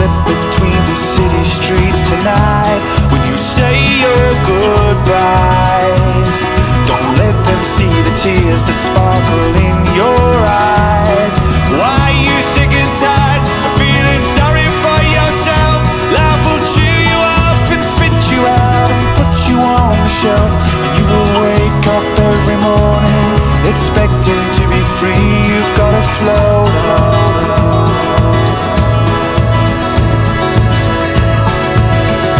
slip between the city streets tonight. When you say your goodbyes, don't let them see the tears that sparkle in your eyes. Why are you sick and tired of feeling sorry for yourself? Life will chew you up and spit you out and put you on the shelf. And you will wake up every morning expecting to be free. You've got to float on.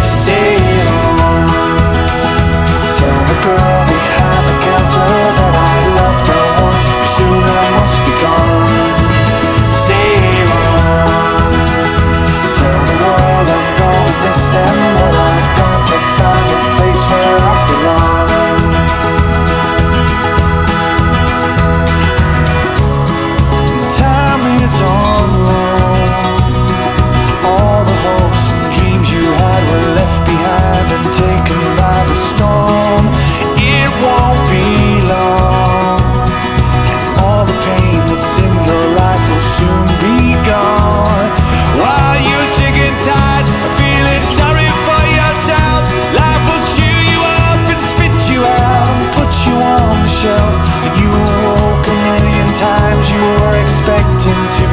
Sail on. Tell the girl behind the counter that I loved her once, but soon I must be gone. Sail on. Tell the world I'm gonna miss them, but I've got to find a place where I belong. Time is on loan. All the hopes and dreams you had were left behind and taken by the storm. It won't be long, and all the pain that's in your life will soon be gone. While you're sick and tired of feeling sorry for yourself, life will chew you up and spit you out and put you on the shelf. And you awoke a million times, you were expecting to